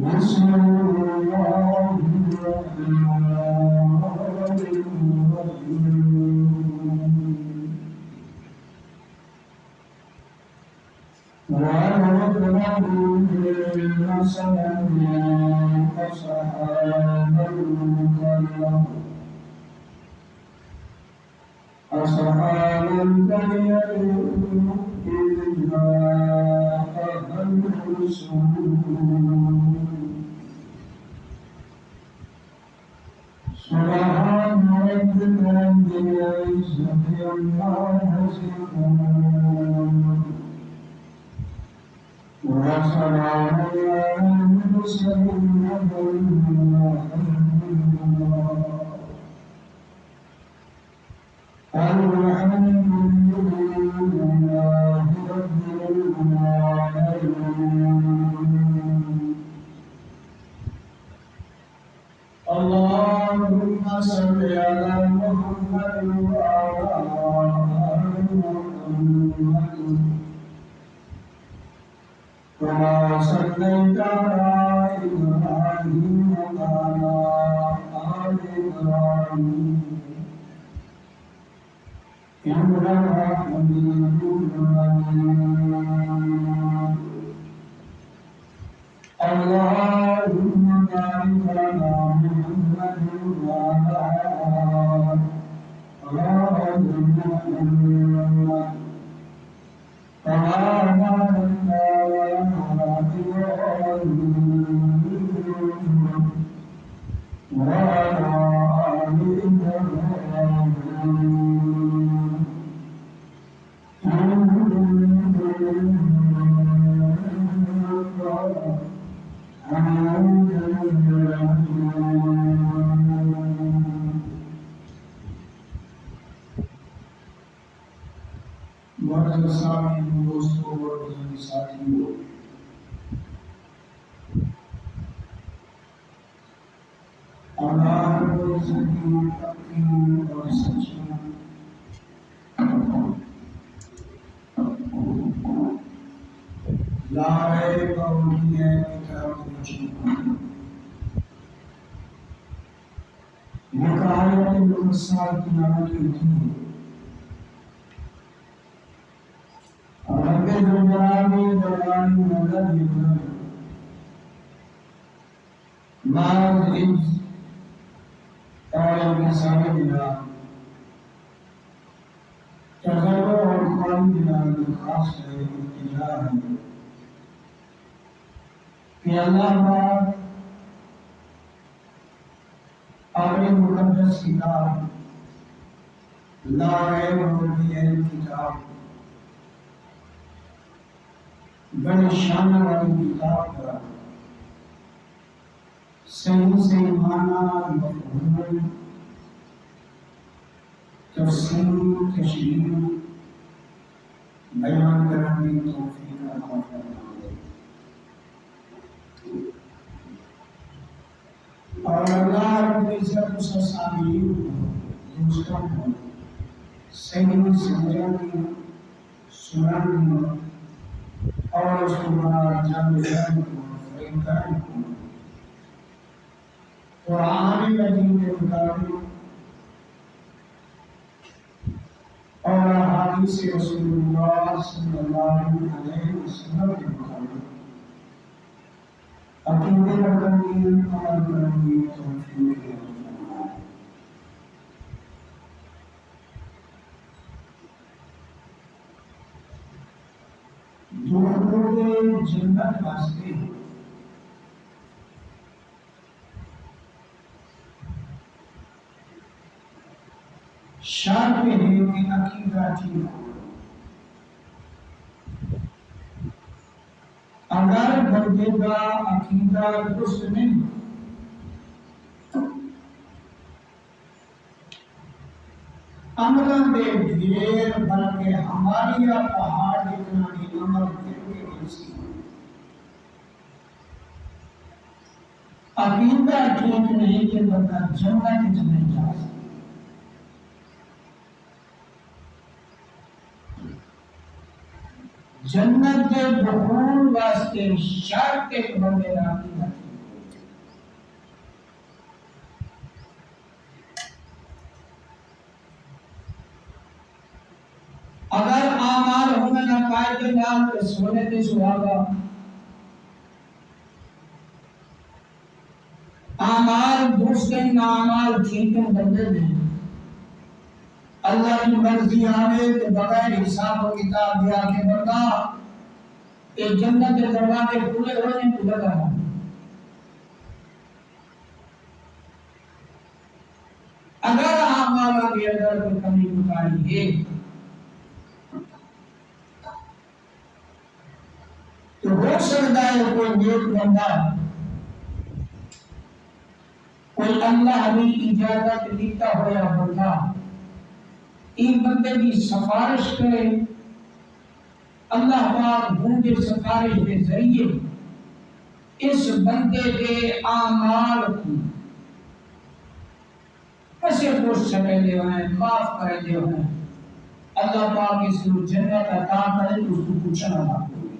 بسم الله الرحمن الرحيم وَنَضْرِبُ لِلْمَثَلَ أَصْحَابَ الْقَرْيَةِ إِذْ جَاءَهَا الْمُرْسَلُونَ سبحان ربك رب العزة عما يصفون وسلام على المرسلين والحمد لله رب العالمين. اللهم صل على محمد وعلى آل محمد كما صليت على إبراهيم وعلى آل إبراهيم إنك حميد مجيد. اللهم بارك على محمد وعلى آل محمد كما باركت على إبراهيم وعلى آل إبراهيم معزز سامعین دوستوں اور بزرگ ساتھیوں، اللہ رب العزت کی تقدیم اور سچی لا ریب قولی ہے کتاب مجید مقایت الانسان کی نام کی تھی رب جلالی جلالی مدد یدن ماز عز اور انسان بنا تغیر اور خواہی بنا خاص ہے اتجاہ ہے کہ اللہ پاک اپنے مقدس کتاب لا ریب قولی کتاب بڑے شان والی کتاب کا صحیح سے معنی مفہوم تفسیر تشریح بیان کرنے کی توفیق عطا فرمائے اور اللہ رب العزت اس سامعین دوستوں کو صحیح سمجھنے سننے اور اس کو بڑا جان لینے کو فریم کرنے کو قرآن مجید کے مطابق اور احادیث رسول اللہ صلی اللہ علیہ وسلم کے مطابق عقیدے رکھنے کی عمل کرنے کی توفیق عطا فرمائے. دونوں کے جنت واسطے شرط ہے کہ عقیدہ ٹھیک ہو. اگر بندے کا عقیدہ درست نہیں عملوں دے ڈھیر بلکہ ہماری پہاڑ جتنا بھی عمل کر کے ایسی عقیدہ ٹھیک نہیں کہ بندہ جنت نہیں جا سکتا. جنت کے دخول واسطے شرط ایک بندے کا عقیدہ ٹھیک ہو۔ اگر اعمال ہونے نہ قائد نام کے سونے کے سہاگا اعمال دوسرے نہ اعمال ٹھیک بندے میں اللہ کی مرضی آنے کے بغیر حساب و کتاب دیا کے بندہ ایک جنت کے دروازے پورے ہونے کو لگا ہے۔ اگر اعمال کے اندر کوئی کمی کوتاہی ہے تو ہو سکتا ہے کوئی نیک بندہ کوئی اللہ بھی اجازت دیتا ہوا بندہ ایک بندے کی سفارش کرے، اللہ پاک بھونڈے سفارش کے ذریعے اس بندے کے اعمال کو کسے پوچھ سکے دے ہیں، معاف کرے دے ہیں، اللہ پاک اس کو جنت عطا کرے تو اس کو پوچھنا نہ ہوگی۔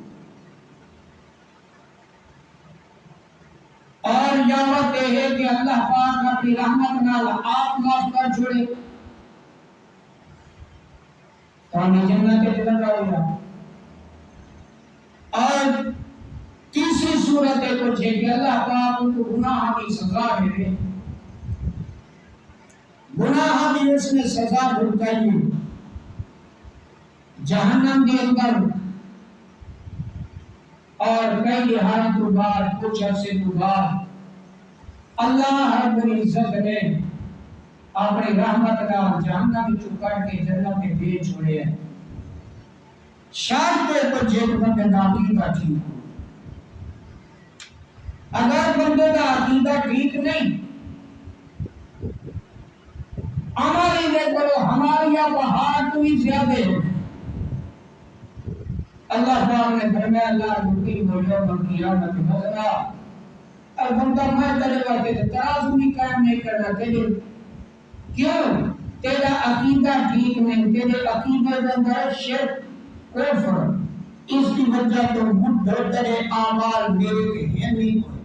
اور یاوت یہ ہے کہ اللہ پاک اپنی رحمت نال آپ معاف کر چھوڑے تو ہمیں جنت کے لگا ہوا۔ اور تیسری صورت ہے کچھ ہے کہ اللہ پاک ان کو گناہ کی سزا دے، گناہ کی اس نے سزا بھگتائی جہنم کے اندر، اور کئی حالت کے بعد کچھ عرصے کے بعد اللہ رب العزت نے اپنی رحمت کا جہنم چکا کے جنت میں بھیج چھوڑے ہیں۔ شرط ہے تو جیل بندے کا عقیدہ ٹھیک ہو۔ اگر بندے کا عقیدہ ٹھیک نہیں، ہماری میں کرو ہماری پہاڑ تو ہی زیادہ ہے۔ اللہ پاک نے فرمایا اللہ ربی بولو قیامت نظرا، اور بندہ میں تیرے واسطے ترازو بھی قائم نہیں کرنا تیرے، کیوں؟ تیرا عقیدہ ٹھیک نہیں، تیرے عقیدے کے اندر شرک کفر، اس کی وجہ تو مدد تیرے اعمال میرے کے ہیں نہیں ہوئے۔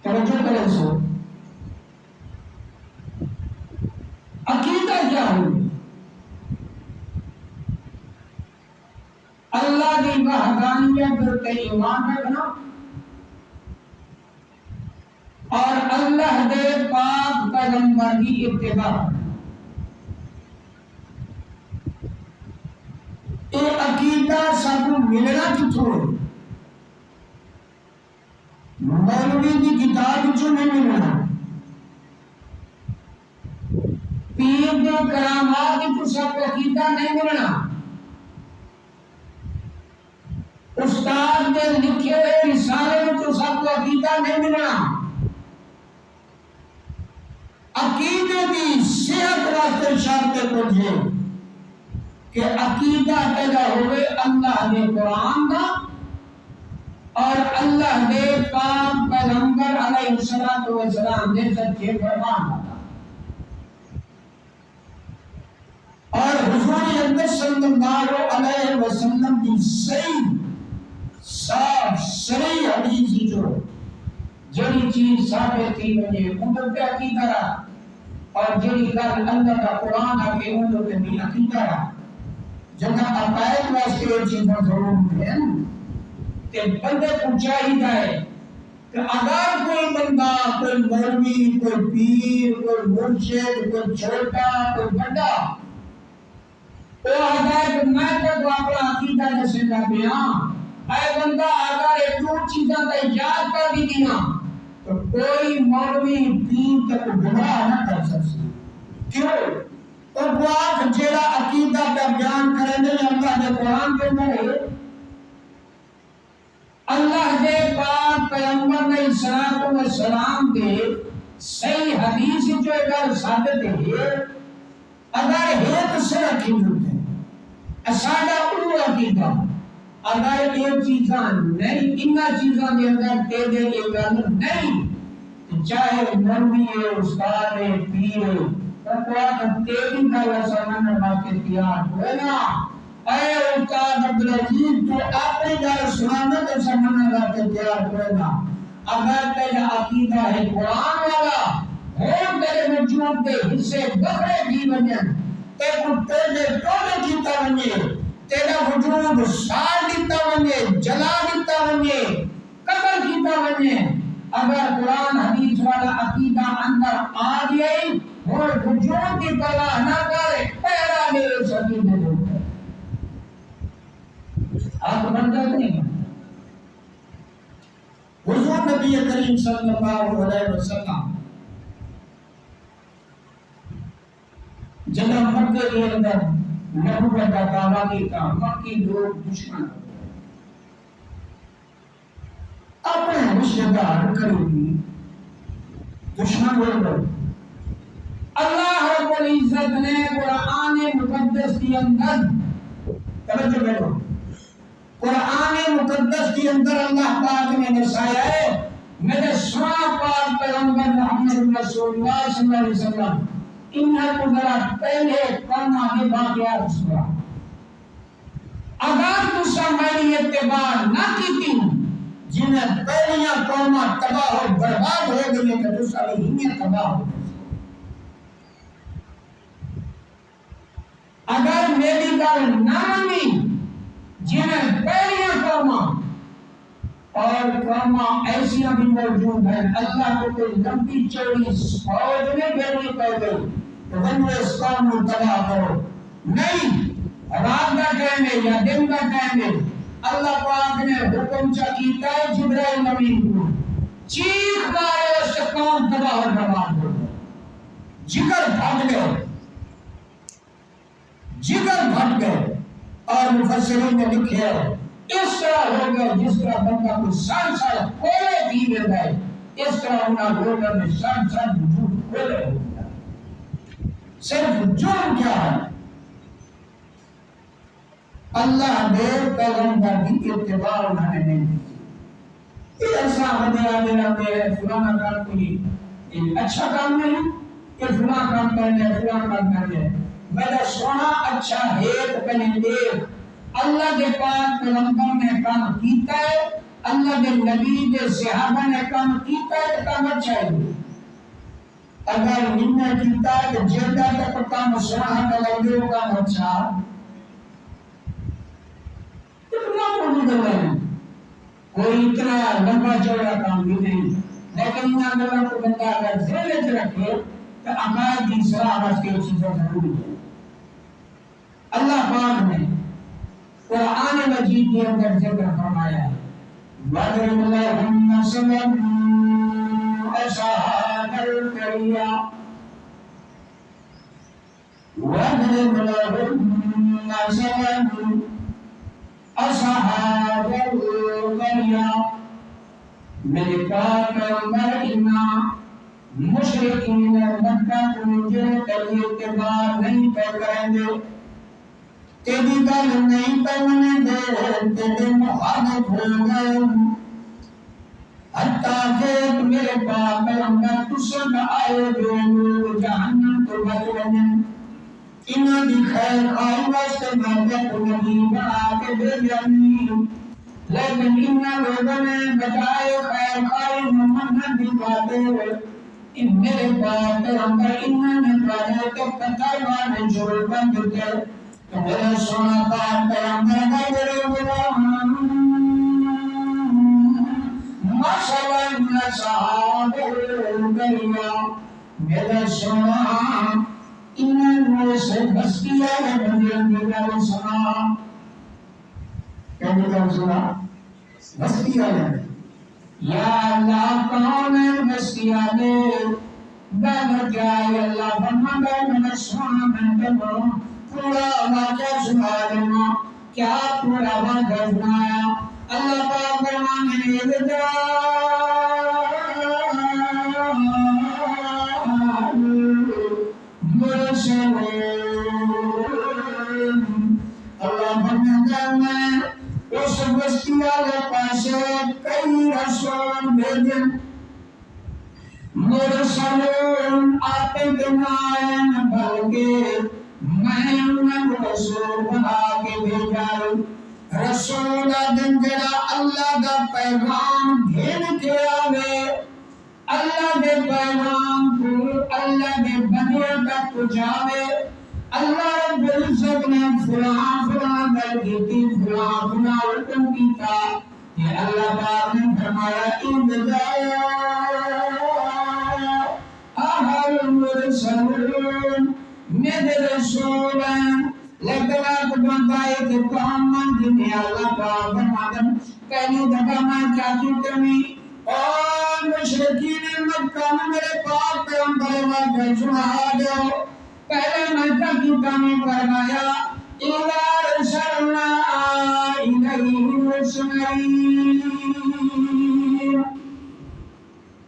توجہ کریں سو عقیدہ کیا ہوئی؟ اللہ کی وحدانیت پر ایمان رکھنا اور اللہ دے پاک پیغمبر کی اتباع۔ یہ عقیدہ سب کو ملنا کتوں ہے؟ مولوی کی کتاب چوں نہیں ملنا، پیر کے کرامات کو سب کو عقیدہ نہیں ملنا، استاد کے لکھے ہوئے رسالے میں تو سب کو عقیدہ نہیں ملنا۔ عقیدے کی صحت واسطے شرط کچھ ہے کہ عقیدہ پیدا ہوئے اللہ نے قرآن کا اور اللہ نے پاک پیغمبر علیہ السلام نے سچے فرمان کا، اور حضور اقدس صلی اللہ علیہ وسلم کی صحیح صاف صحیح حدیث جو جڑی چیز ثابت تھی مجھے ان پہ عقیدہ رہا، اور جڑی گل اللہ کا قرآن آ کے ان پہ بھی عقیدہ رہا۔ جہاں عقائد واسطے یہ چیزیں ضرور ہیں کہ بندے کو چاہیے ہے کہ اگر کوئی بندہ، کوئی مولوی، کوئی پیر، کوئی مرشد، کوئی چھوٹا، کوئی بڑا، وہ آتا ہے کہ میں تو اپنا عقیدہ جیسے کا بیان، اے بندہ اگر یہ دو چیزیں کا یاد کر دی گی نا تو کوئی مولوی دین تک گمراہ نہ کر سکتی۔ کیوں؟ تو وہ جیڑا عقیدہ کا بیان کرنے اللہ نے قرآن کے اندر ہے، اللہ دے پاک پیغمبر علیہ السلام دے صحیح حدیث جو اگر ثابت ہے، اگر ہے تو سے عقیدت ہے ساڈا او عقیدہ، اگر یہ چیزاں نہیں، انہاں چیزاں کے اندر تیرے یہ گل نہیں، چاہے مولوی ہے، استاد ہے، پیر ہے، تقوا تیری کا سامنے باتیں تیار ہوئے نا اے استاد عبدالعزیز تو اپنی گل سنانا تو سامنے باتیں تیار ہوئے نا اگر تیرا عقیدہ ہے قرآن والا ہو تیرے وجود کے حصے بکرے بھی بنن تے کو تیرے ٹوٹے کیتا ونجے تیرا وجود سار دیتا ونجے جلا دیتا ونجے قتل کیتا ونجے اگر قرآن حدیث والا عقیدہ اندر آ گئی اور وجود کی پرواہ نہ کرے پہلا میرے سبھی میں ہوتا ہے آپ بندہ نہیں حضور نبی کریم صلی اللہ علیہ وسلم جب مکہ کے اندر نبوت کا دعویٰ کیا مکی لوگ دشمن اپنے رشتہ دار قریبی دشمن ہو گئے اللہ رب العزت نے قرآن مقدس کے اندر توجہ کرو قرآن مقدس کے اندر اللہ پاک نے دسایا ہے میرے سوا پاک پیغمبر محمد رسول اللہ صلی اللہ علیہ وسلم انہیں کو ذرا پہلے کرنا ہے واقعات سنا اگر تسا میری اتباع نہ کی جنہیں پہلیاں قوماں تباہ و برباد ہو گئی کہ تسا بھی انہیں تباہ ہو گئی اگر میری گل نہ مانی جنہیں پہلیاں قوماں اور قوماں ایسیاں بھی موجود ہیں اللہ کو کوئی لمبی چوڑی فوج میں بھیجنی پڑ گئی تو وہ اس قوم کو تباہ کرو نہیں رات کا ٹائم ہے یا دن کا ٹائم ہے اللہ پاک نے حکم چکیتا ہے جبرائیل امین کو چیخ مارے اس قوم تباہ و برباد ہو جگر پھٹ گئے جگر پھٹ گئے اور مفسرین نے لکھا ہے اس طرح ہو گیا جس طرح بندہ کو سال کھولے پی لیتا ہے اس طرح انہاں لوگوں نے سال وجود کھولے ہو گیا صرف جرم کیا ہے اللہ نے پیغمبر کی اتباع انہوں نے نہیں دی یہ ایسا ہمیں آگے رہتے ہیں فلانا کام کوئی اچھا کام نہیں کہ فلانا کام کرنے فلانا کام کرنے میرا سونا اچھا ہے تو پہلے دیکھ اللہ کے پاک پیغمبر نے کام کیتا ہے اللہ کے نبی کے صحابہ نے کام کیتا ہے تو کام اچھا ہے اگر انہوں نے کیتا ہے تو جیدہ تک کام سونا کا لگے ہو کام اچھا اتنا پڑھنے دے رہے ہیں کوئی اتنا لمبا چوڑا کام بھی نہیں لیکن انہاں دلوں کو بندہ اگر ذہن میں رکھے تو عقائد کی اصلاح واسطے چیزیں ضروری ہے اللہ پاک نے قرآن مجید کے اندر ذکر فرمایا ہے وَضْرِبْ لَهُمْ مَثَلًا أَصْحَابَ الْقَرْيَةِ وَضْرِبْ لَهُمْ مَثَلًا أَصْحَابَ الْقَرْيَةِ میرے پاک مرئینا مشرقین مکہ کو جن تلی اتباع نہیں پہ کریں گے تیری گل نہیں پہنے دے تیرے مخالف ہو گئے حتیٰ کہ میرے پاک پیغمبر تسد آئے جو لوگ جہنم تو بچونے انہاں دی خیر خواہی واسطے میں کو نبی بنا کے دے جانی لیکن انہاں لوگوں نے بجائے خیر خواہی محمد دی باتیں ان میرے پاک پیغمبر انہاں نے بجائے تو قتل والے جوڑ بند دے میرے سونا پاک پیغمبر نے میرے غلام مثلا صحاب القرية میرے سونا انہوں سے بستیاں نے بندیاں دیگر سنا کیا دیگر سنا بستیاں نے یا اللہ کون ہے بستیاں نے بہت جائے اللہ فرماتا میرے سونا میں تمہوں پورا واقعہ سنا دینا کیا پورا واقعہ سنایا اللہ پاک فرمانے لگا مرسلون اللہ فرماتا میں اس بستی والے پاسے کئی رسول بھیجن مرسلون آتے دنائن بلکہ میں انہیں رسول بنا کے بھیجا رسول دن جڑا اللہ دا پیغام بھیج کے آوے اللہ دے پیغام کو اللہ دے بندے تک پہنچاوے اللہ رب العزت نے فلاں فلاں گل کی فلاں فلاں حکم کیتا کہ اللہ پاک نے فرمایا میرے رسول ہیں لیکن آپ بندائی کے کام من جنہیں اللہ پاک فرمادن پہلی دفعہ میں چاہتی کمی اور مشرکین مکہ میں میرے پاک پیغمبر واقع سنا دو پہلے میں چاہتی کمی فرمایا اِلَا رَسَلْنَا إِلَيْهِ مُرْسَلِينَ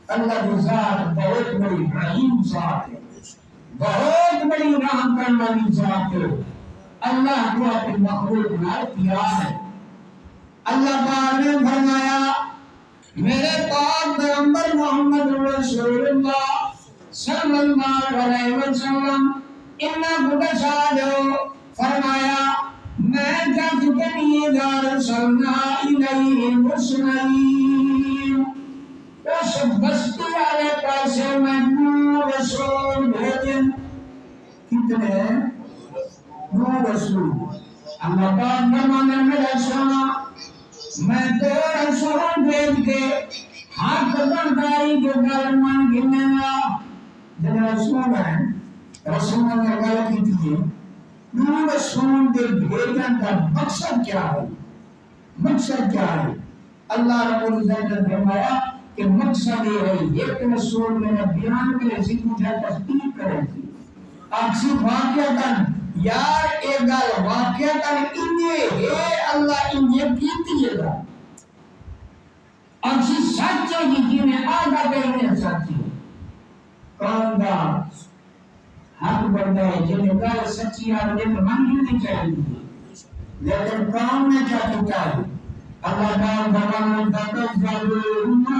اللہ کی ذات بہت بڑی رحیم ذات ہے بہت بڑی رحم کرنے والی ذات ہے اللہ کو اپنی مخلوق نہ پیار ہے اللہ پاک نے فرمایا میرے پاک پیغمبر محمد رسول اللہ صلی اللہ علیہ وسلم انہا قدسا جو فرمایا میں جب کنی دار سلنا الیہ مسلمین اس بستی والے پاسے میں نور رسول بھیجن کتنے نور رسول اللہ پاک فرمانے میرا سونا میں تو رسول بھیج کے ہاتھ بندائی جو گل من گننا جب رسول ہے رسول نے گل کی تھی نور رسول دے بھیجن کا مقصد کیا ہے مقصد کیا ہے اللہ رب العزت نے فرمایا کہ مقصد یہ ہے ایک رسول میں بیان کرے سی مجھے تصدیق کرے سی آپ سی واقعتاً یار ایک گل واقعتاً انہیں ہے اللہ انہیں کیتی ہے آپ سی سچ ہے جنہیں آگا کہنے سچ ہے کون دا حق بڑھتا ہے جنہیں گل سچی آگے تو منگی نہیں چاہیے لیکن کام میں کیا کیا ہے اللہ تعالیٰ بھگوان تکذبوہما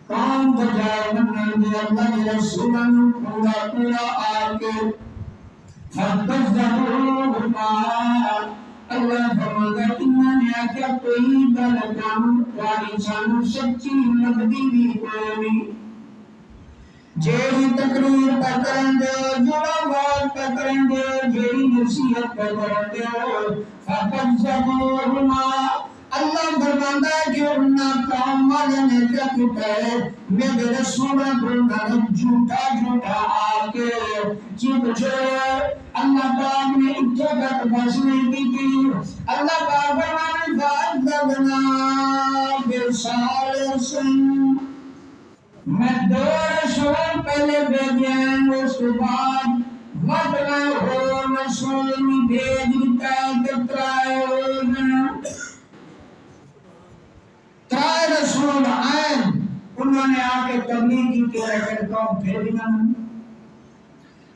کام بجائے مننے دے اللہ کے رسولن پورا آکے تکذبوہما اللہ فرماتا انہوں نے آکیا کوئی گل کام واری سانو سچی لگدی بھی کوئی جیڑی تقریر پہ کریں دے جڑا بات پہ کریں دے جیڑی نصیحت پہ کریں دے فَتَجَّبُوهُمَا اللہ فرماتا ہے کہ انہاں کام والے نے کیا کیتا ہے میرے رسول نے جھوٹا آکے چیپ چھوڑے اللہ پاک نے اتھے تک بس نہیں کی تھی اللہ پاک فرماتا ہے فَأَجَّبْنَا بِصَالِحٍ میں دو رسول پہلے بھیجے ہیں اس کے بعد مطلع ہو رسول بھیج دیتا ہے کہ ترائے رسول آئے انہوں نے آکے تبلیغ کی کہ لیکن کون بھیجنا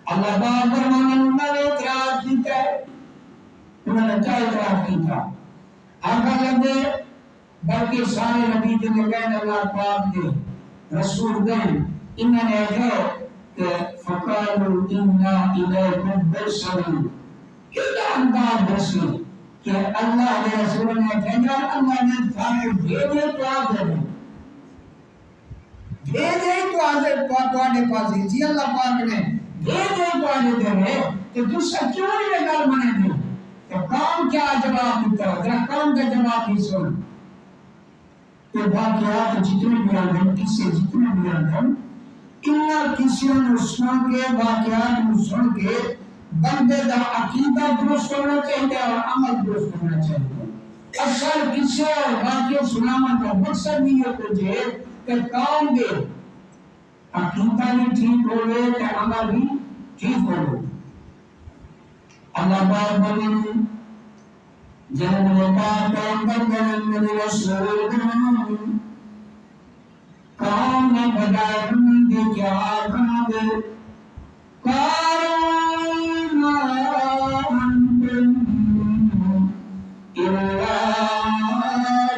اللہ پاک فرمانے انہوں نے اعتراض کیتا ہے انہوں نے کیا اعتراض کیتا آقا لگے بلکہ سارے نبی جو لگائیں اللہ پاک دے رسول دیں انہوں نے کہا کہ فَقَالُوا إِنَّا إِلَيْكُمْ بِرْسَلِينَ کیا انداز رسول کہ اللہ نے رسول نے بھیجا اللہ نے تھاکہ بھیجے تو آدھے بھیجے تو آدھے پانے پاسی جی اللہ پاک نے بھیجے تو آدھے دے رہے کہ دوسرا کیوں نہیں گل منے دے کہ کام کیا جواب دیتا ہے ذرا کام کا جواب ہی سن کہ واقعات جتنے بیان ہیں کسے جتنے بیان ہیں انہاں کسی نے سن کے واقعات سن کے بندے دا عقیدہ درست ہونا چاہیے اور عمل درست ہونا چاہیے اصل کسی واقعہ سنانا کا مقصد نہیں ہے تجھے کہ کام دے عقیدہ بھی ٹھیک ہوئے کہ عمل بھی ٹھیک ہوئے اللہ پاک بولے جنہوں نے کہا پیغمبر کرن رسول کام نے بجائے دے کیا کہاں دے قالوا ما أنتم إلا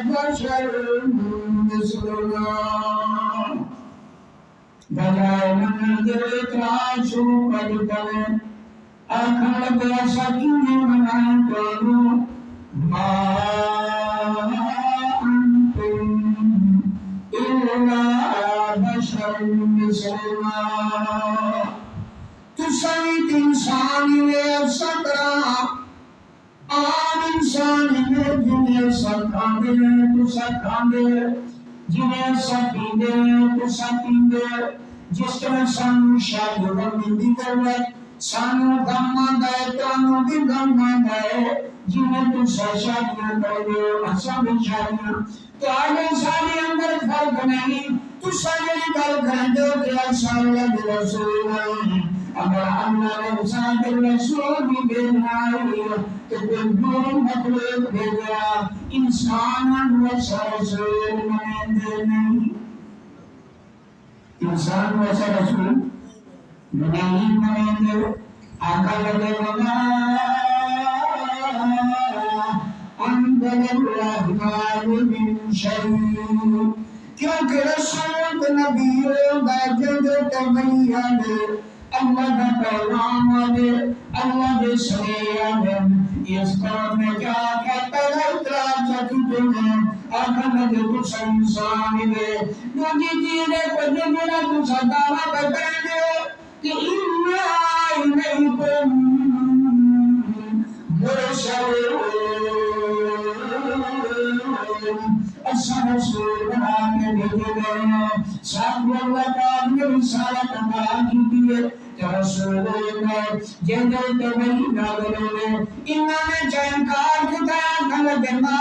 بشر مثلنا بجائے من دے اعتراض شروع کر آخر لگے ایسا کیوں نہیں بنائے کونو ما انتم الا بشر مثلنا تو سنیت انسانی میں ایسا طرح عام انسانی میں جنہیں سب کھاندے تو سب کھاندے جنہیں سب پیندے تو سب پیندے جس طرح سانو شاید غم دی ضرورت سانو غم آندائے تانو بھی غم آندائے جنہیں تو شاید کرے اچھا بھی شاید تو آگے سارے اندر فرق نہیں تو سارے گل کھاندے کہ ایسا اللہ بھی رسول ہے اگر اللہ نے انسان رسول بھی بھیجنا تو کوئی دور مخلوق بھیجا انسان ویسا رسول مانتے نہیں انسان ویسا رسول نہیں مانتے آقا لگے وما انزل الرحمن من شيء کیونکہ رسول نبیوں دا جد تبین اللہ کا پیغام آدھے اللہ دے سرے آدھے اس قوم میں کیا کہتا ہے اترا چکی تمہیں آخر لگے کچھ انسانی دے مجھے جینے کو جنگنا تو صدارہ بکرے دے کہ انہا الیکم مرسلون ایسا رسول بنا کے بھیجے گئے ہیں ساتھ اللہ کا اپنی رسالت ادا کی ہے رسول اللہ جیدے تبہی ناظرے لے انہوں نے جانکار کتایا کھلق ما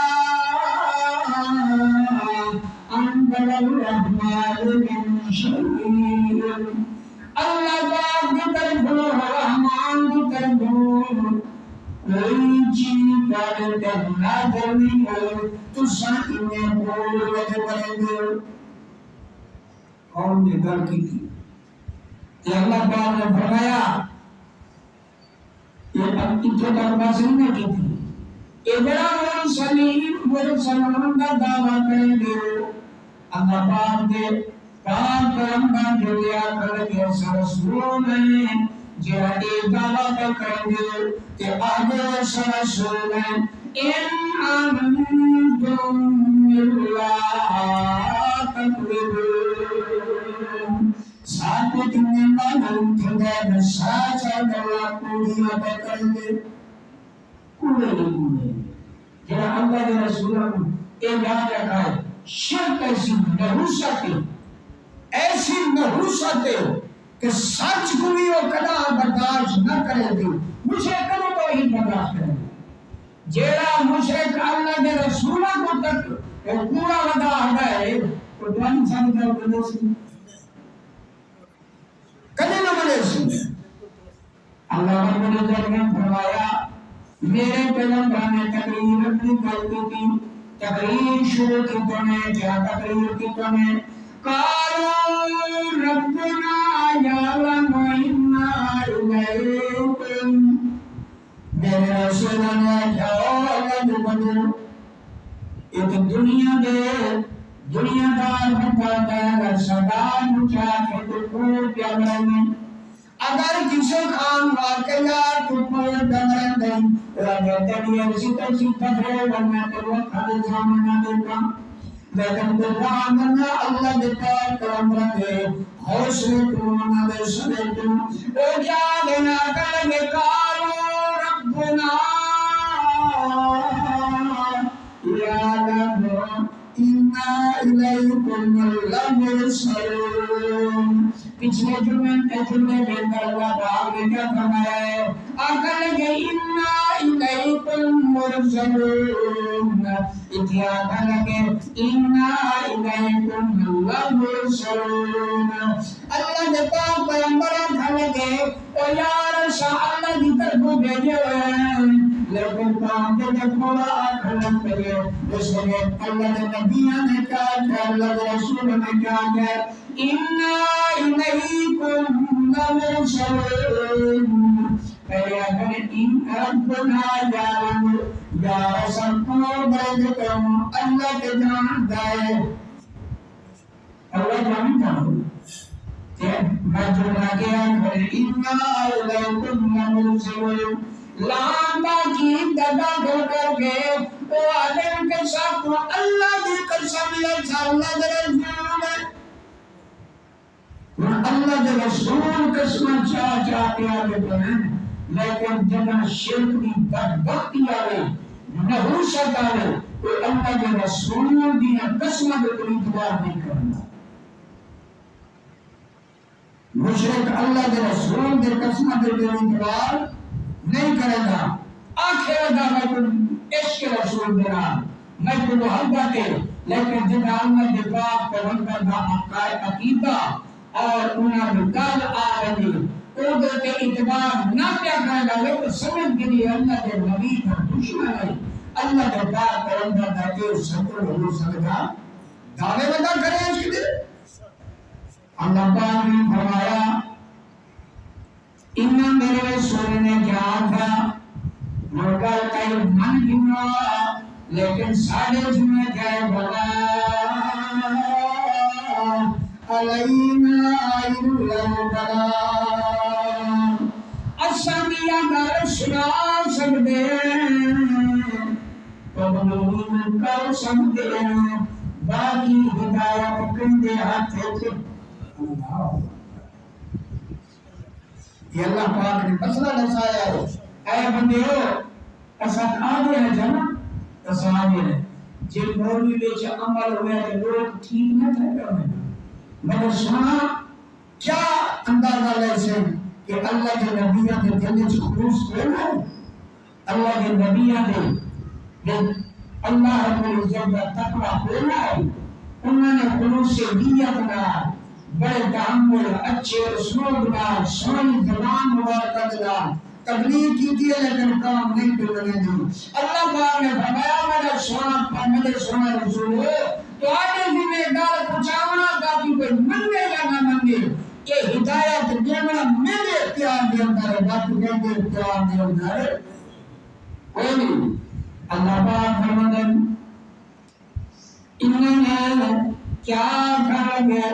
انزل الرحمن من شيء اللہ پاک کی طرف رحمان کی طرف کوئی چیز کا نازل نہیں ہو تو ساتھ میں بول رہے بڑے دے قوم نے گل کی تھی کہ اللہ پاک نے فرمایا یہ اب اتنے تک بات نہیں کی تھی ابراہیم مرسلون کا دعویٰ کریں گے اللہ پاک دے پاک پیغمبر جو دیا کر کے رسول ہیں جہاں دعویٰ کریں گے کہ آگے رسول ہیں ان انتم اللہ تقریبون ساتھ تمہیں معلوم تھے ساچا دعا کوئی عطا کریں کوئی جہاں اللہ کے رسولوں ایک یاد رکھا ہے شرک ایسی نحوست کہ سچ کوئی وہ کدا برداشت نہ کرے دی مشرک کو توحید برداشت کرے جیڑا مشرک اللہ کے رسولوں کو تک پورا ودا ہے تو دوانی سانی کا کدے سی کدے نہ ملے سی اللہ رب العزت نے فرمایا میرے پیغمبر نے تقریر اپنی کرتی تھی تقریر شروع کی تو نے کیا تقریر کی تو نے قالوا ربنا يعلم إنا إليكم میرے رسول نے کہا کہ بدر ایک دنیا دار بتاتا ہے اگر صدا مچا کے تو کوئی پیامرے میں اگر کسی خان واقعات تو کوئی پیامرے دیں اور اگر تبیر سی تفرے ورنہ تو وہ خدر سامنا دیتا لیکن دعانا اللہ دیتا کرم رکھے حوصلے کرنا دے سنے تم او کیا دینا کرنے کارو ربنا یعلم انا الیکم لمرسلون پچھلے جمعے میں اللہ پاک نے کیا فرمایا ہے آقا لگے انا الیکم مرسلون اتیا آقا لگے انا الیکم لمرسلون اللہ نے پاک پیغمبر آقا لگے او یار شاء اللہ کی طرف بھیجے ہوئے ہیں لیکن کام کے پورا آقا لگے اس لئے اللہ نے نبیان نے کہا کہ اللہ رسول نے کہا کہ اِنَّا إِلَيْكُمْ لَمُرْسَلُونَ پہلے اگر ان ربنا جارم یا رسل کو بردکم اللہ کے جان دائے اللہ جانتا ہوں میں جو لگیا کھڑے اِنَّا عَلَيْكُمْ لَمُرْسِلُونَ لانتا کی دادا گھر کر کے وہ عالم کے ساتھ اللہ دی قسم لے اللہ دے رسول ہے اللہ دے رسول قسم چاہ کے آگے بڑھیں لیکن جنہ شرک کی بدبختی آئے نحوست آئے تو اللہ دے رسول دی قسم دے کوئی اعتبار نہیں کرنا مشرک اللہ دے رسول دے قسم دے کوئی اعتبار نہیں کرے گا آخر دا میں تو عشق رسول دینا میں تو محبت ہے لیکن جن اللہ دے پاک پیغمبر دا عقیدہ اور انہاں دے گل آ رہی او دے تے اعتبار نہ کیا کرے گا لیکن سمجھ گئی اللہ دے نبی کا دشمن ہے اللہ دے پاک پیغمبر دا تے سچو ہو سکتا دعوے بتا کرے اس کے اللہ پاک نے فرمایا انہاں میرے رسول نے کیا تھا مگر کئی من گنوا لیکن سارے جمعے گئے بلا علینا اللہ بلا اسامیہ در سنا سکتے قبولین کر سکتے باقی ہدایت کندے ہاتھ تھے یہ اللہ پاک نے مسئلہ دسایا ہے اے بندے ہو اسد آگے ہے جنا اسد آگے ہے جن مولوی بیچ عمل ہوئے کہ لوگ ٹھیک نہ تھے مگر سنا کیا اندازہ لے سے کہ اللہ کے نبیہ دے دل سے خلوص کرنا ہے اللہ کے نبیہ دے اللہ رب العزت کا تقوی کرنا ہے انہوں نے خلوص سے نیت نہ بڑے تعامل اچھے اسلوب نال سونی زبان مبارکہ نال تبلیغ کی تھی لیکن کام نہیں کر رہے تھے اللہ پاک نے فرمایا میرے سونا رسول ہے تو آگے بھی میں گال پہنچانا تاکہ کوئی مننے یا نہ مننے کہ ہدایت دینا میرے اختیار دے اندر ہے باقی میرے اختیار دے اندر ہے کوئی نہیں اللہ پاک فرماتے انہوں نے کیا کہا گیا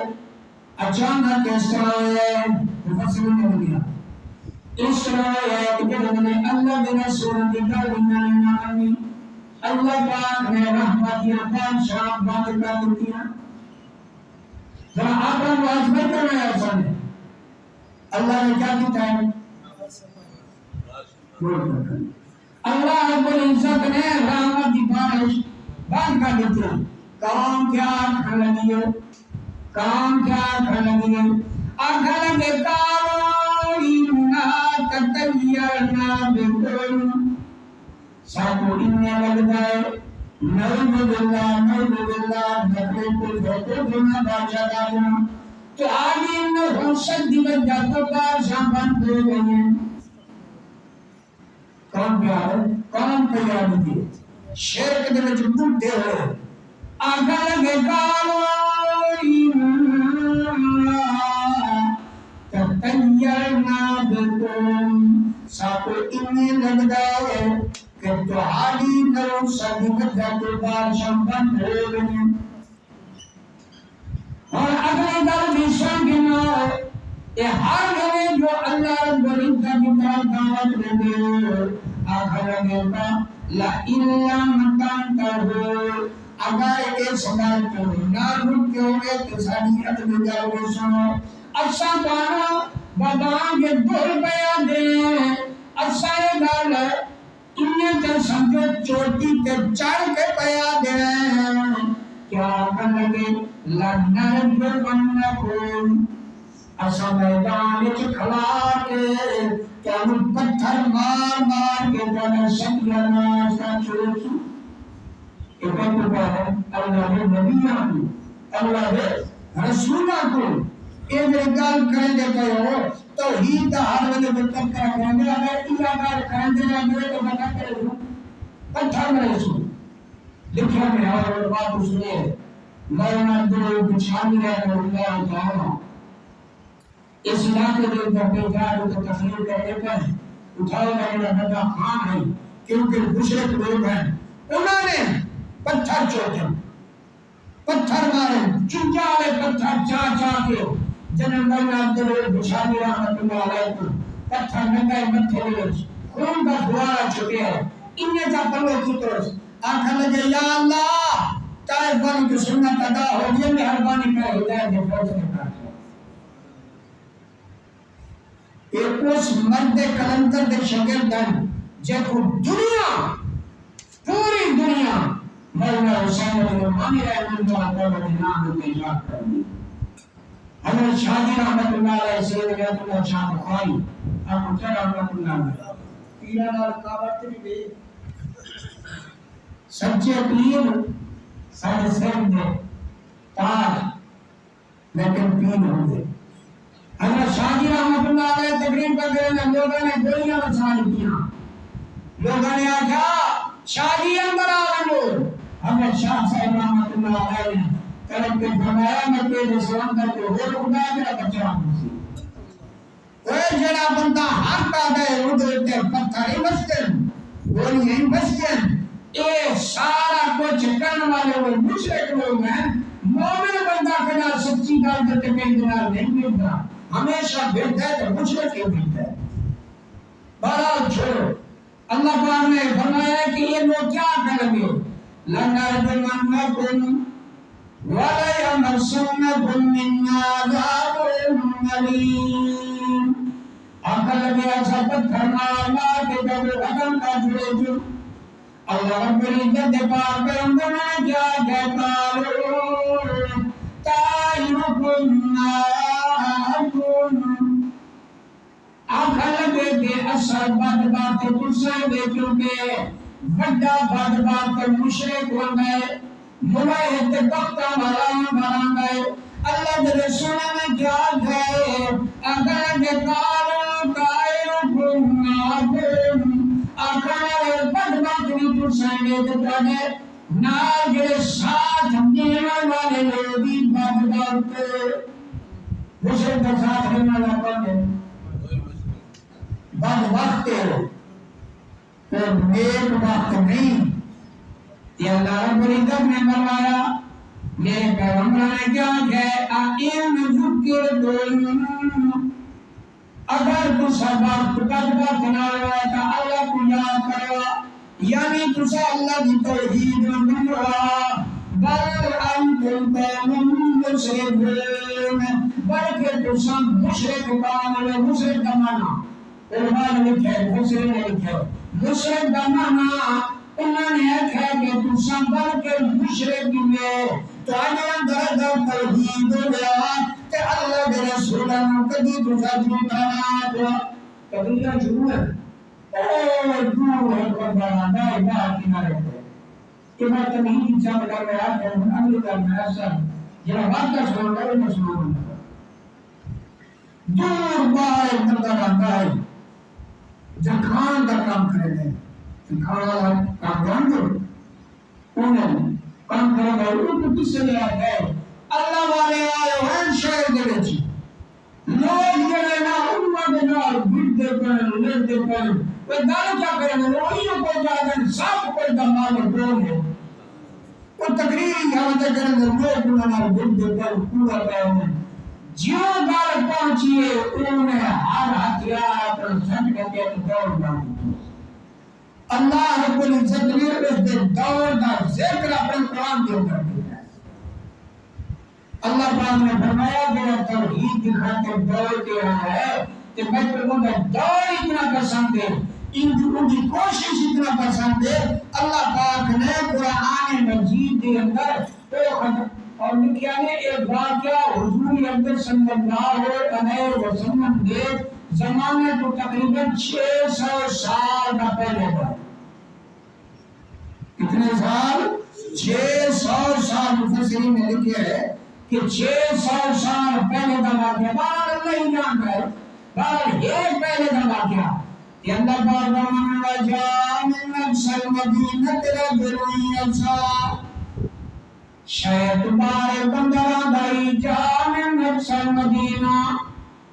اچانک اس طرح ہے مفسرین نے بولیا اس طرح ہے کہ جب ہم نے اللہ کے رسول کی گل نہ مانی اللہ پاک نے رحمت یا بادشاہ بند کر دیا ذرا آپ کو آج میں کرنا ہے ایسا نہیں اللہ نے کیا کیا ہے اللہ رب العزت نے رحمت کی بارش بند کر دیا کام کیا کھڑ لگی ہے کام کیا کھڑ لگی ہے اگر لگے کاروئینا تتیرنا بکل ساتھو انہیں لگتا ہے نعوذ باللہ دکھے کو بھوکو بنا باچا دانا تو آگے انہیں حسد دیگر جاتو باشا بند ہو گئی ہیں کام کیا ہے کام تیار دی شرک دے جو بڑھتے ہو اگر لگے کاروئینا تتیرنا بکل ساتھو انہیں لگتا ہے کہ تہاڈی نو صدیق جاتو بادشاہ بند ہو گئے اور اگلی گل بھی سمجھنا کہ ہر گھرے جو اللہ رب العزت کی طرف دعوت دے آخر لگے گا لَإِلَّا مَتَنْتَهُ اگر اس بات کو نہ رک کے ہوئے تو ساری اگلی گل سنو اچھا بانا بدان کے دل بیان دے اچھا یہ گل انہیں تے سمجھو چوٹی تے چڑھ کے پیا دے کیا کرنے لگے لَنَرْجُمَنَّكُمْ اسا میدان وچ کھلا کے کیا پتھر مار مار کے جانا سمجھانا سا چھوڑو یہ بات ہے اللہ نے نبیوں کو اللہ نے رسولوں کو یہ گل کریں دے پے ہو توحید دا ہر ویلے مطلب کر کریں گے اگر یہ گل کریں دے لگے تو بتا کرے پتھر میں سو لکھا میں اور بات اس نے مولانا دل بچھانی ہے اللہ تعالی اس علاقے کے اندر بے جان کو تقریر کرنے پر اٹھاؤ میرا بندہ خان ہے کیونکہ مشرک لوگ ہیں انہوں نے پتھر چوٹے پتھر مارے چنجا والے پتھر چا چا کے جنم بن عبد البشاری رحمت اللہ علیہ کو پتھر نگائے متھے وچ خون کا فوارہ چھٹیا انہیں جا پلو کترس آنکھا لگے یا اللہ طائف بانی کی سنت ادا ہو گئی مہربانی کر ہدایت دے فوج نے کہا ایک اس مرد کلندر دے شاگردن جے کو دنیا پوری دنیا مولا حسین بن عمانی رحمۃ اللہ علیہ کے نام پہ یاد کر دی حضرت شاہی رحمت اللہ علیہ سید بیت اللہ شاہ بخاری آپ کو رحمت اللہ علیہ پیرا نال کاوت بھی دے سچے پیر سارے سر دے تاج لیکن پیر ہوں گے حضرت شاہی رحمت اللہ علیہ تقریر پر گئے لوگوں نے گولیاں بچائی کیا لوگوں نے آکھا شاہی اندر آگے حضرت شاہ صاحب رحمت اللہ علیہ نے طلب کے فرمایا میں تیرے سلام کر کے ہو رکھنا ہے میرا بچہ ہوں کوئی جڑا بندہ حق آ گئے ادھر پتھر ہی بچتن گولی ہی بچتن اے سارا کچھ کرنے والے وہ مشرک لوگ ہیں مومن بندہ کنا سچی گل کرتے کئی دنار نہیں ملتا ہمیشہ بھیڑتا ہے تو مشرک ہی بھیڑتا ہے بہرحال چھوڑو اللہ پاک نے فرمایا کہ یہ لوگ کیا کریں گے لَنَرْجُمَنَّكُمْ وَلَيَمَسَّنَّكُمْ مِنَّا عَذَابٌ أَلِيمٌ عقل میں ایسا پتھر مارنا کہ جب رقم کا جڑے جو اللہ رب العزت پاک پیغمبر نے کیا کہتا تَعِرُكُمْ نَاكُمْ آخر لگے کہ اثر بد بات کسے دے چکے بڑا بد بات مشرک ہو گئے ملائحت بختہ مران گئے اللہ کے رسول نے کیا گئے اگر لگے کارو کائرکم ناکم آخر بد بات نہیں کسے دے چکے نال کے ساتھ دینے والے لوگی بد بات مشرک کے ساتھ دینے والے بد وقت تو نیک وقت نہیں یہ اللہ رب العزت نے فرمایا میرے پیغمبر نے کیا کہا ان ذکرتم اگر تو سبق بد وقت نہ ہوا تو اللہ کو یاد کرو یعنی تو اللہ کی توحید منوا بل انتم قوم مشرکون بلکہ تو سب مشرک قوم مشرک مانا علماء نے لکھا ہے دوسرے نے لکھا ہے مشرک کا معنی انہوں نے کہا کہ تو سنبھل کے مشرک میں تو اندر توحید ہو گیا کہ اللہ کے رسول نے کبھی تجھے جھوٹا نہ کبھی نہ جھوٹ اور دور ہے بندہ نہ بات نہ رہتے کہ میں تمہیں جب کر رہا تھا اگلی کا ایسا جب بات کا سن رہا میں سنوں دور بار بندہ رہتا ہے جکھان کا کام کرے گئے جکھان والا کام کریں گے انہیں کام کرے گئے ان کو کس سے لے آتا ہے اللہ والے آئے ہیں شہر دے بچی لوگ جڑے نا امہ دے نال بھٹ دے پر لڑ دے پر وہ دارو کیا کریں گے وہی کو جا کر سب کو دمال ڈول ہے وہ تقریر یہاں تک کریں گے لوگ انہوں نے بھٹ دے پر پورا پہ ہیں جیوں گال پہنچیے انہوں نے ہر ہتھیار پر سٹ کر کے دوڑ ڈالی اللہ رب العزت نے اس دے دور کا ذکر اپنے قرآن کے اوپر کیا ہے اللہ پاک نے فرمایا کہ توحید کی خاطر دوڑ کے رہا ہے کہ میں تمہیں کا دوڑ اتنا پسند ہے ان کی کوشش اتنا پسند ہے اللہ پاک نے قرآن مجید کے اندر اور لکھیا نے ایک واقعہ حضور اکبر صلی اللہ علیہ وسلم کے زمانے تو تقریباً 600 سال کا پہلے تھا کتنے سال 600 سال مفسرین نے لکھے ہے کہ 600 سال پہلے کا واقعہ بہرحال اللہ ہی جانتا ہے بہرحال ایک پہلے کا واقعہ کہ اللہ پاک فرماتا ہے جاء من اقصى المدینہ رجل یسعی شاید تمہارے بندران دائی جامن نفسل مدینہ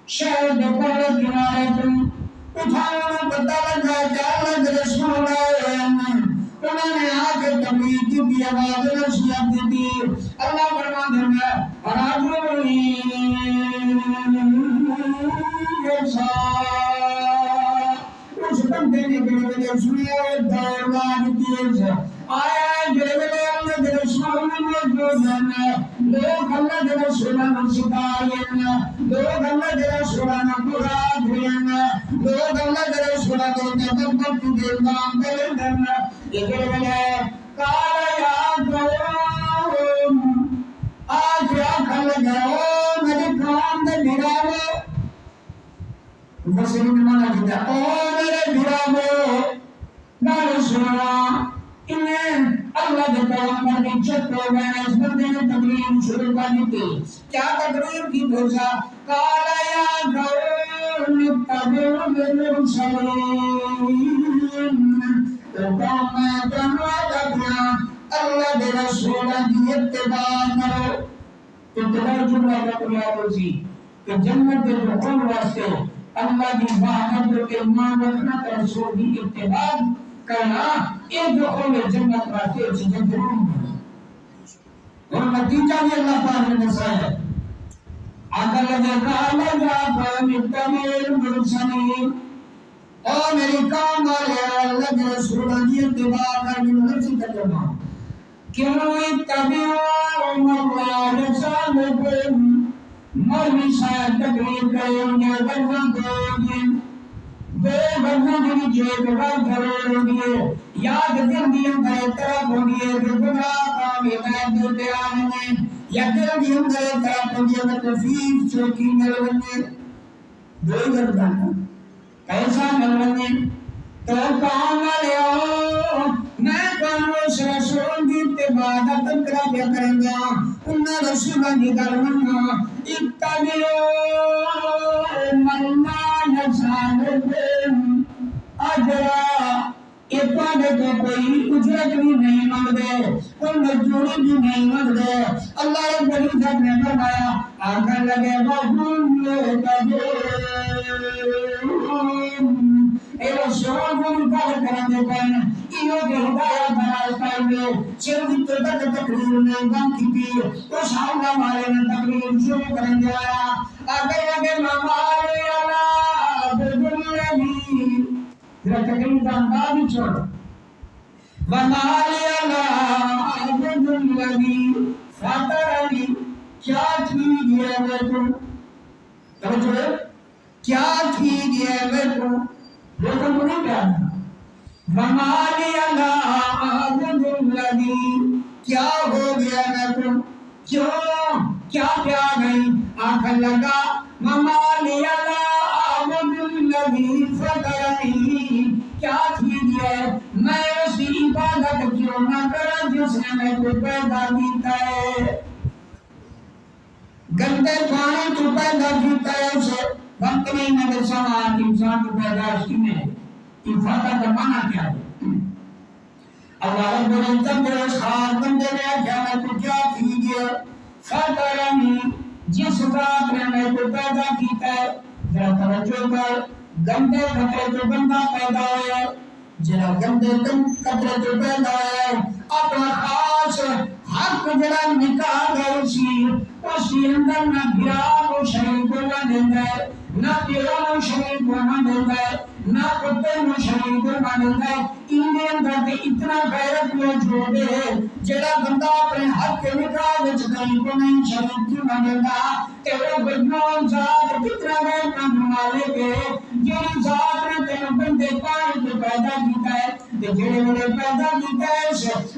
شاید پر کنارے تم اٹھانا پتہ لگا کہ اللہ کے رسول آئے ہیں انہوں نے آکر تبلیغ کی آواز نصیحت دی اللہ فرماتا ہے فراجعوا جڑے سنے دوران تیز آیا جڑے اللہ دے رسول موجود ہیں لوگ اللہ دے رسول نو ستائیں لوگ اللہ دے رسول نو مراد ہیں لوگ اللہ دے رسول نو تبت دے نام کرن یہ جڑے قال یا قوم آج یا کھل گئے میرے قوم دے بھراوے مسلم مانا کہتا ہے او میرے بھراوے نہ سنا انہیں اللہ کے پیغمبر نے چپ ہو گئے اس بندے نے تقریر شروع کر دی تھی کیا تقریر کی بھوجا قال یا قوم اتبعوا المرسلین تو قوم میں تنوات اپنا اللہ کے رسول کی اتباع کرو اتباع جملہ کا بنیاد ہوتی کہ جنت کے دخول واسطے اللہ کی وحدت و ایمان رکھنا تو رسول کی اتباع کرنا ایک دخول جنت واسطے چیزیں ضروری ہیں اور نتیجہ بھی اللہ پاک نے دسایا ہے آقا لگے قال یا قوم اتبعوا المرسلین اور میری قوم والے اللہ کے رسول کی اتباع کرنے میں نفسی ترجمہ کیوں اتبعوا اللہ رسالکم مولوی صاحب تقریر کریں گے بلغم کریں بے بلغم کی جیب بات کریں گے یاد دندیم کرے طرف ہوگی جو گمراہ کام ہدایت دیتے آنے یا دندیم کرے طرف ہوگی میں تفیف چوکی ملونے دو گردانا کیسا ملونے تو کام والے آؤ میں کام اس رسول کی اتباع تکرہ بیا کریں گا انہا رسولہ کی درمنا اتبعوا من لا نسألكم اجرا اتباع تو کوئی اجرت بھی نہیں مانگتے کوئی مزدوری بھی نہیں مانگتے اللہ رب العزت نے فرمایا آخر لگے وَهُمْ يَهْتَدُونَ اے رسول کو مقابل کرنے پہنے انہوں کے ہدایت بنائے پہنے صرف اتباع تقریر میں گم کی تھی اس حملہ والے نے تقریر شروع کرنے جایا آگے لگے ممالی اللہ عبداللہی ذرا تقریر کا اندازی چھوڑ ممالی اللہ عبداللہی فاترانی کیا چیز ہے میں کو توجہ کیا چیز ہے میں کو لیکن وہ نہیں پیارنا ممالی اللہ عبداللہی کیا ہو گیا میں کو کیوں کیا پیار گئی آنکھ لگا ممالی اللہ عبداللہی فقرنی کیا چیز ہے میں اسی عبادت کیوں نہ کرا جس نے میں کو پیدا کیتا ہے گندے پانی تو پیدا کیتا ہے اسے وقت نہیں مگر سوال انسان کی پیدائش کی میں افادہ کا معنی کیا ہے اللہ رب العزت میرے خاص بندے نے کیا میں تو کیا کیجئے فاترانی جس ذات نے میں کو پیدا کیتا ہے ذرا توجہ کر گندے قطرے جو بندہ پیدا ہے جرا گندے قطرے جو پیدا ہے اپنا خاص حق جرا نکاح گئے اسی اندر نہ گرام و شریک ہونا دیتا ہے نہ پیروں و شریک ہونا دیتا ہے نہ کتے و شریک ہونا دیتا ہے انہیں اندر دے اتنا غیرت موجود ہے جڑا بندہ اپنے حق کے نکاح وچ کہیں کو نہیں شریک کیوں نہ دیتا کہ وہ بدنام ذات کتنا غیر نہ بنالے کے جڑی ذات نے تینوں بندے پانی کو پیدا کیتا ہے جڑے بڑے پیدا کیتا ہے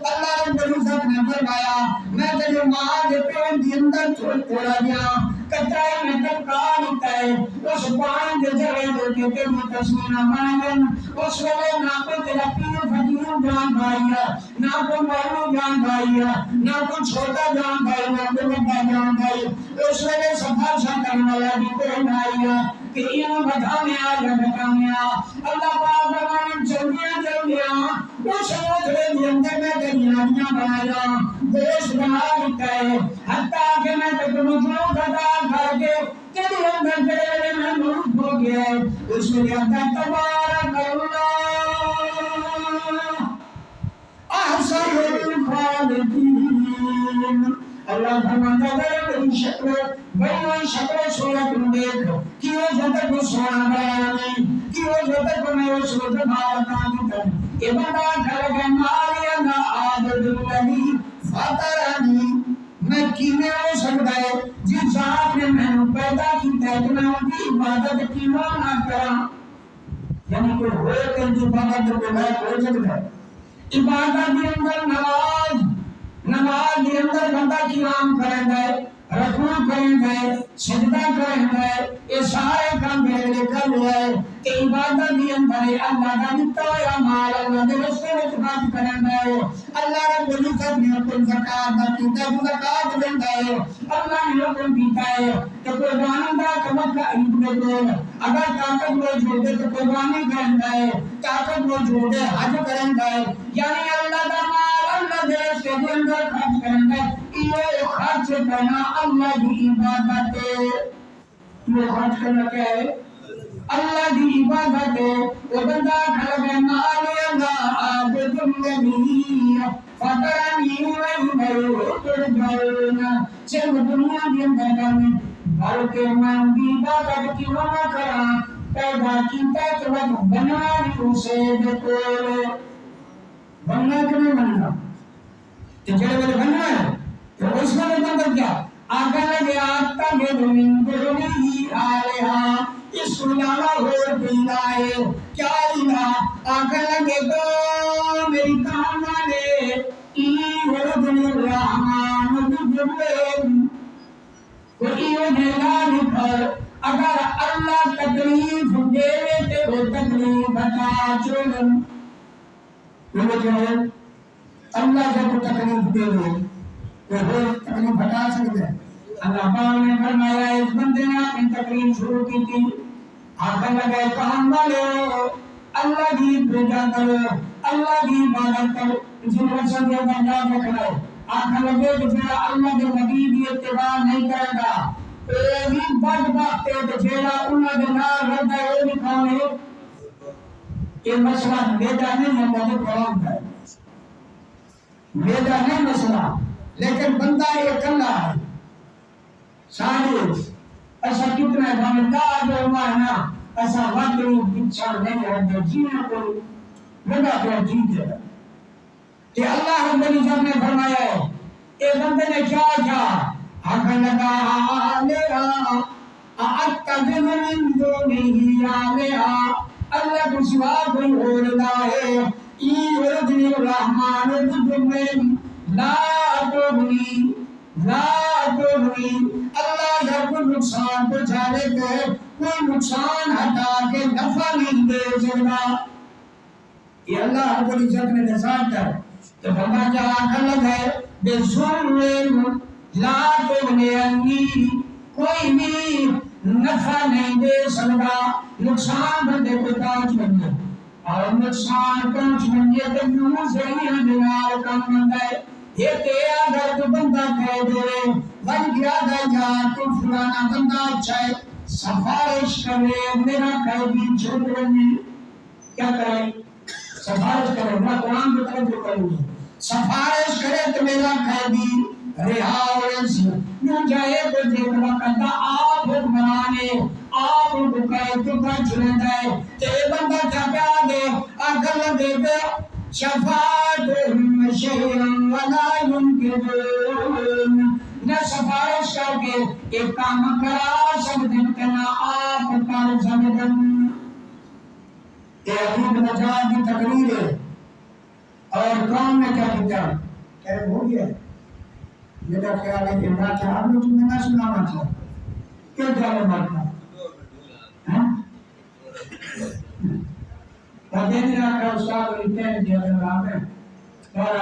اللہ رب العزت نے فرمایا میں تیرے ماں دے پیٹ کے اندر چھوڑا گیا کتائی میں تبقا لیتا ہے اس پانی دے جگہ دے کے تیرے تصویر مانگن اس وقت نہ کوئی تیرا پیر فقیر جان بھائیا نہ کوئی مولو جان بھائیا نہ کوئی چھوٹا جان بھائی نہ کوئی بڑا جان بھائی اس وقت سفر شکر والا بھی کوئی بھائیا کہ انہوں بتانے آجا بتانے اللہ پاک بھگوان جلدیاں وہ سمجھے اندر میں تیریاں بنایا گوشت بنا لیتا ہے حتیٰ کہ میں تک مجھوں گھٹا کھا کے تیرے اندر تیرے میں مرد ہو گیا ہے اس میں اندر تبارک اللہ احسن الخالقین اللہ فرماتا ہے بڑی شکل صورت میں دیکھ کیوں جب تک وہ سونا بڑا نہیں کہ وہ جو تک میں اس کو بھاوتا کی عبادت کر کے مالیا نا عبد الذی فطرنی میں کینے ہو سکتا ہے جس آپ نے میں پیدا کیتا ہے کہ میں ان کی عبادت کیوں نہ کرا. یعنی کوئی ہوئے کہ جو عبادت کو میں ہو سکتا ہے. عبادت کے اندر نماز کے اندر بندہ قیام کریں گے, رکوع کریں گے, سجدہ کریں گے, یہ سارے کام کر لیا ہے کہ عبادت کے اندر اللہ کا دیتا ہے مال اللہ کے راستے میں خرچ کریں گے. اللہ رب العزت نے حکم زکات کا کیتا ہے, زکات دیتا ہے. اللہ نے حکم دیتا ہے کہ قربانی کا کمکہ عید میں دو, اگر طاقت موجود ہے تو قربانی کریں گے, طاقت موجود ہے حج کریں گے. یعنی اللہ کا مال اللہ کے راستے کے اندر خرچ کریں گے. یہ خرچ کرنا اللہ کی عبادت ہے. یہ خرچ کرنا کیا ہے؟ اللہ کی عبادت ہے. وہ بندہ خلق مالی عبد الذی فطرنی وإلیہ ترجعون. صرف دنیا کے اندر میں بلکہ میں کی عبادت کیوں نہ کرا, پیدا کیتا تو بنا اسے بکول بننا کہ نہیں بننا, کہ جڑے والے بننا ہے تو اس میں مطلب کیا آگا لگے آتا میں من دونہی آلہا, اس کو علاوہ ہو دینا ہے کیا الہ. آگا لگے تو میری کام والے ای ولدن الرحمن بجبین وَإِيُّ جَلَالِ پر اگر اللہ تکلیف دے تے وہ تکلیف بتا چلن. وہ جو ہے اللہ جب تکلیف دے تو وہ تکلیف بتا سکتے ہیں. اللہ پاک نے فرمایا اس بندے نے اپنی تکلیف شروع کی تھی, آخر لگے کام والے اللہ کی پوجا کرو, اللہ کی عبادت کرو, اسی رسول کے بندہ کرو. آخر لگے کہ جڑا اللہ کے نبی کی اتباع نہیں کرے گا تو بھی بدبخت ہے. تو جڑا انہاں دے نال رہندا ہے وہ بھی کون ہے؟ یہ مسئلہ بیٹا نہیں ہے, مجھے قرآن ہے بیٹا نہیں مسئلہ, لیکن بندہ ایک اللہ ہے. سارے ایسا کتنا بندہ جو مانا ایسا وقت پچھا نہیں ہے جینا کو لگا تو جیت ہے. کہ اللہ رب العزت نے فرمایا ہے اے بندے نے کیا کیا, حق لگا آلہا اتخذ من دونہ آلہا, اللہ کو سوا کوئی اور نہ ہے. ای ولدن الرحمن بجبین لا تغنی اللہ جب کوئی نقصان پہنچانے کے کوئی نقصان ہٹا کے نفع نہیں دے سکتا. یہ اللہ رب العزت نے نصیحت ہے تو بندہ کیا آخر لگے بے ظلم لا تغنی عنی, کوئی بھی نفع نہیں دے سکتا. نقصان بندے کو پہنچ بنیے اور نقصان پہنچ بنیے تو کیوں سے ہی ہمیں کام بنتا ہے. یہ کہ اگر تو بندہ کہہ دے بن گیا دا یار تو فلانا بندہ اچھا ہے, سفارش کرے میرا قیدی چھوٹ بنی, کیا کرے سفارش کرے, میں قرآن کی طرف جو کروں گی سفارش کرے تو میرا قیدی رہا اور ایسی یوں جائے تو دیکھ وقتا آپ حکمرانے آپ بکائے تو کا چلے جائے. تے بندہ کیا کہا دے اگر دے دے شفاعتهم شيئا ولا ينكرون, نہ سفارش کر کے ایک کام کرا سکتے کہ نہ آپ کر سکتے. یہ عقید نجات کی تقریر ہے. اور قوم نے کیا کیا کہہ ہو گیا. میرا خیال ہے کہ میں کیا آپ نے تمہیں نہ سنانا چاہتا کیا جانے مارتا پتہ کا استاد اتنے دیا رہا ہے. اور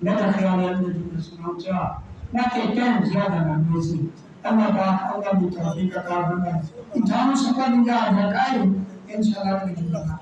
میرا خیال ہے کہ تمہیں سنانا چاہتا نہ کہ کہیں زیادہ نہ بیسی. اللہ پاک اللہ بھی توفیق عطا فرمائے. انسانوں سے پر نجات ہے انشاءاللہ.